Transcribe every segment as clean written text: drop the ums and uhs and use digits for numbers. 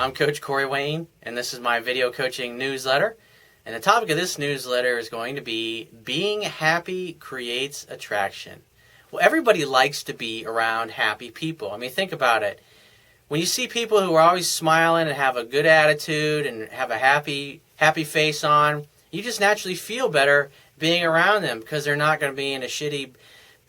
I'm Coach Corey Wayne, and this is my video coaching newsletter. And the topic of this newsletter is going to be being happy creates attraction. Well, everybody likes to be around happy people. I mean, think about it. When you see people who are always smiling and have a good attitude and have a happy face on, you just naturally feel better being around them because they're not going to be in a shitty,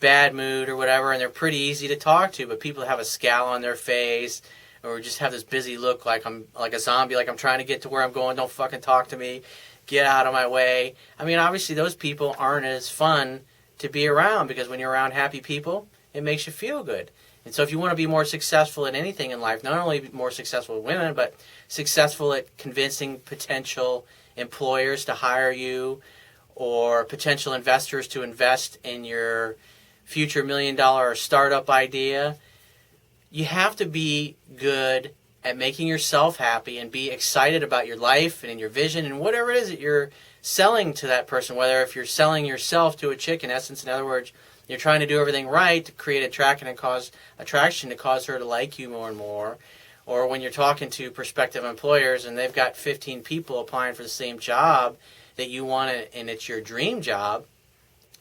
bad mood or whatever, and they're pretty easy to talk to. But people have a scowl on their face or just have this busy look like I'm like a zombie, like I'm trying to get to where I'm going, don't fucking talk to me, get out of my way. I mean, obviously those people aren't as fun to be around because when you're around happy people, it makes you feel good. And so if you want to be more successful at anything in life, not only more successful with women, but successful at convincing potential employers to hire you or potential investors to invest in your future $1 million startup idea, you have to be good at making yourself happy and be excited about your life and in your vision and whatever it is that you're selling to that person, whether if you're selling yourself to a chick, in essence, in other words, you're trying to do everything right to create attraction and cause attraction to cause her to like you more and more, or when you're talking to prospective employers and they've got 15 people applying for the same job that you want and it's your dream job,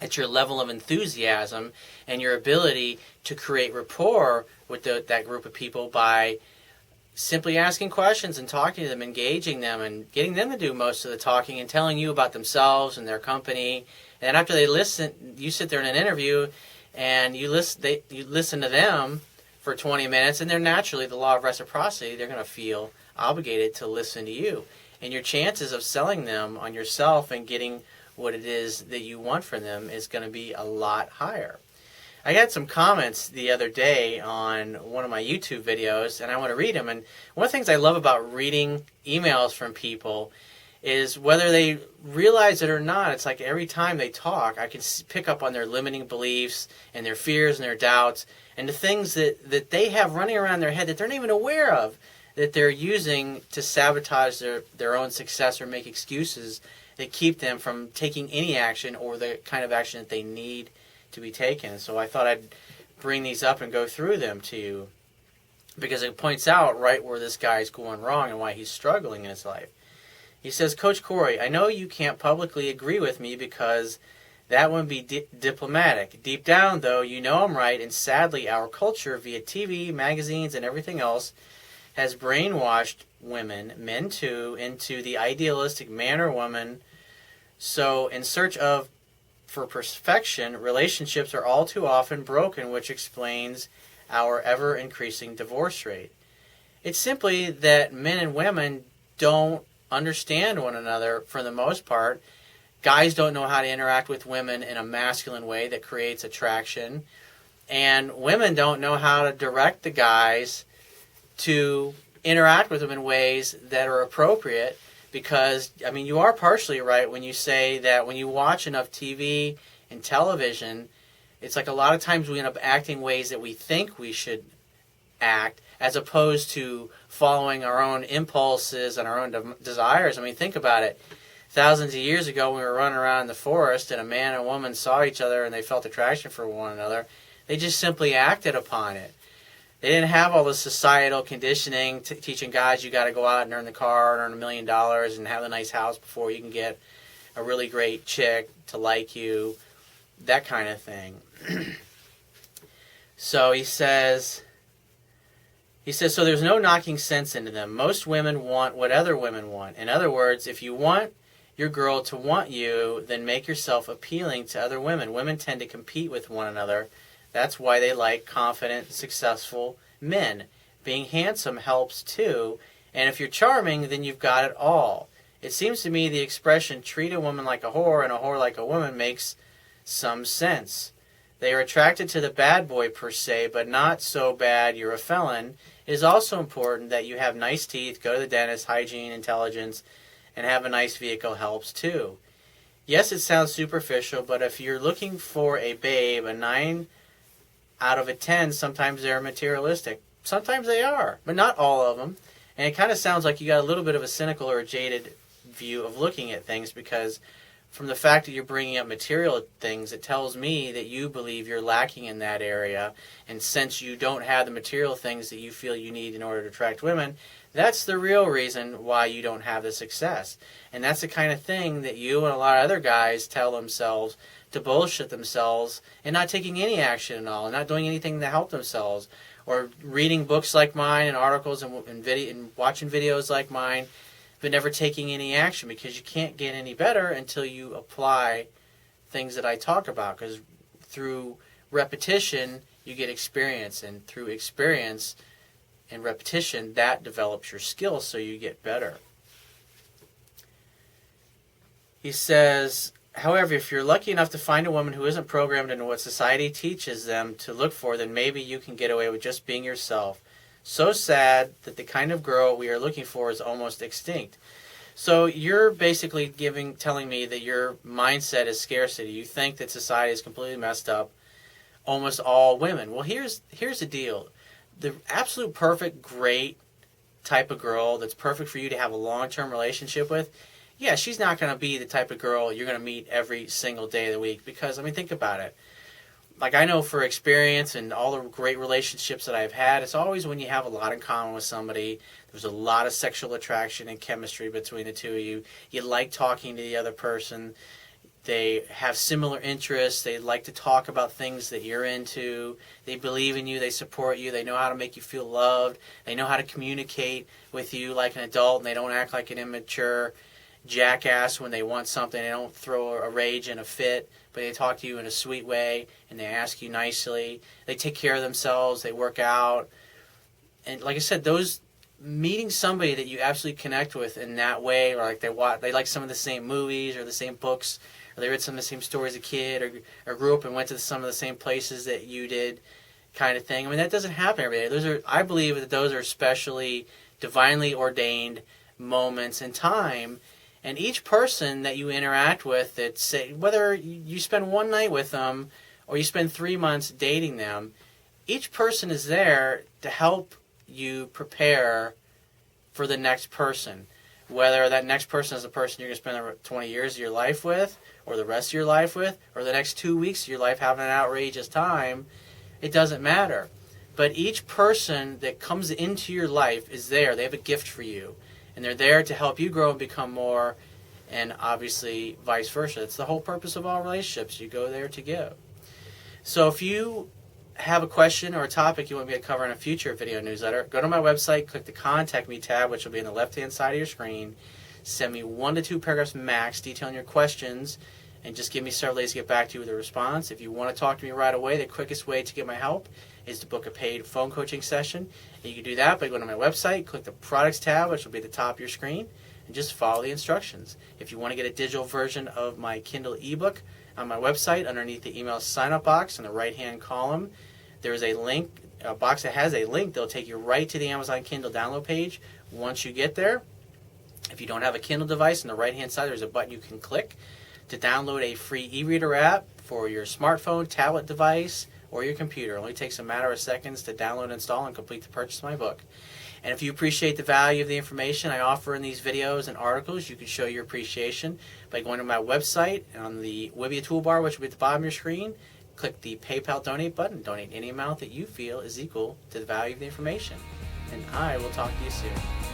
it's your level of enthusiasm and your ability to create rapport with that group of people by simply asking questions and talking to them, engaging them, and getting them to do most of the talking and telling you about themselves and their company. And after they listen, you sit there in an interview and you listen to them for 20 minutes, and they're naturally, the law of reciprocity, they're going to feel obligated to listen to you. And your chances of selling them on yourself and getting what it is that you want from them is going to be a lot higher. I got some comments the other day on one of my YouTube videos, and I want to read them. And one of the things I love about reading emails from people is whether they realize it or not, it's like every time they talk, I can pick up on their limiting beliefs and their fears and their doubts and the things that they have running around their head that they're not even aware of, that they're using to sabotage their own success or make excuses that keep them from taking any action or the kind of action that they need to be taken. So I thought I'd bring these up and go through them to you because it points out right where this guy's going wrong and why he's struggling in his life. He says, Coach Corey, I know you can't publicly agree with me because that wouldn't be diplomatic. Deep down, though, you know I'm right, and sadly our culture via TV, magazines, and everything else has brainwashed women, men too, into the idealistic man or woman. So in search for perfection, relationships are all too often broken, which explains our ever-increasing divorce rate. It's simply that men and women don't understand one another for the most part. Guys don't know how to interact with women in a masculine way that creates attraction, and women don't know how to direct the guys to interact with them in ways that are appropriate. Because, I mean, you are partially right when you say that when you watch enough TV and television, it's like a lot of times we end up acting ways that we think we should act as opposed to following our own impulses and our own desires. I mean, think about it. Thousands of years ago, when we were running around in the forest and a man and a woman saw each other and they felt attraction for one another, they just simply acted upon it. They didn't have all the societal conditioning teaching guys you got to go out and earn the car and earn $1 million and have a nice house before you can get a really great chick to like you, that kind of thing. So he says, so there's no knocking sense into them. Most women want what other women want. In other words, if you want your girl to want you, then make yourself appealing to other women. Women tend to compete with one another. That's why they like confident, successful men. Being handsome helps too, and if you're charming, then you've got it all. It seems to me the expression treat a woman like a whore and a whore like a woman makes some sense. They are attracted to the bad boy per se, but not so bad you're a felon. It is also important that you have nice teeth, go to the dentist, hygiene, intelligence, and have a nice vehicle helps too. Yes, it sounds superficial, but if you're looking for a babe, a 9 out of a 10, sometimes they're materialistic. Sometimes they are, but not all of them. And it kind of sounds like you got a little bit of a cynical or a jaded view of looking at things because from the fact that you're bringing up material things, it tells me that you believe you're lacking in that area. And since you don't have the material things that you feel you need in order to attract women, That's the real reason why you don't have the success. And that's the kind of thing that you and a lot of other guys tell themselves to bullshit themselves and not taking any action at all, and not doing anything to help themselves, or reading books like mine and articles and watching videos like mine, but never taking any action, because you can't get any better until you apply things that I talk about, because through repetition you get experience, and through experience and repetition that develops your skills so you get better. He says, however, if you're lucky enough to find a woman who isn't programmed into what society teaches them to look for, then maybe you can get away with just being yourself. So sad that the kind of girl we are looking for is almost extinct. So you're basically telling me that your mindset is scarcity. You think that society is completely messed up, almost all women. Well, here's the deal. The absolute perfect, great type of girl that's perfect for you to have a long-term relationship with, yeah, she's not going to be the type of girl you're going to meet every single day of the week. Because, I mean, think about it. Like, I know for experience and all the great relationships that I've had, it's always when you have a lot in common with somebody. There's a lot of sexual attraction and chemistry between the two of you. You like talking to the other person. They have similar interests. They like to talk about things that you're into. They believe in you. They support you. They know how to make you feel loved. They know how to communicate with you like an adult, and they don't act like an immature jackass when they want something. They don't throw a rage and a fit, but they talk to you in a sweet way, and they ask you nicely. They take care of themselves. They work out. And like I said, meeting somebody that you absolutely connect with in that way, or like they like some of the same movies or the same books, or they read some of the same stories as a kid, or grew up and went to some of the same places that you did, kind of thing. I mean, that doesn't happen every day. I believe that those are specially divinely ordained moments in time. And each person that you interact with, whether you spend one night with them or you spend 3 months dating them, each person is there to help you prepare for the next person. Whether that next person is the person you're going to spend 20 years of your life with, or the rest of your life with, or the next 2 weeks of your life having an outrageous time, it doesn't matter. But each person that comes into your life is there. They have a gift for you. And they're there to help you grow and become more, and obviously vice versa. It's the whole purpose of all relationships. You go there to give. So if you have a question or a topic you want me to cover in a future video newsletter, go to my website, click the Contact Me tab, which will be on the left-hand side of your screen. Send me 1 to 2 paragraphs max detailing your questions, and just give me several days to get back to you with a response. If you want to talk to me right away, the quickest way to get my help is to book a paid phone coaching session. And you can do that by going to my website, click the Products tab, which will be at the top of your screen, and just follow the instructions. If you want to get a digital version of my Kindle ebook, on my website, underneath the email sign-up box in the right-hand column, there is a link, a box that has a link. They'll take you right to the Amazon Kindle download page. Once you get there, if you don't have a Kindle device, on the right-hand side, there's a button you can click to download a free e-reader app for your smartphone, tablet device, or your computer. It only takes a matter of seconds to download, install, and complete the purchase of my book. And if you appreciate the value of the information I offer in these videos and articles, you can show your appreciation by going to my website, and on the Wibbia toolbar, which will be at the bottom of your screen, click the PayPal donate button. Donate any amount that you feel is equal to the value of the information. And I will talk to you soon.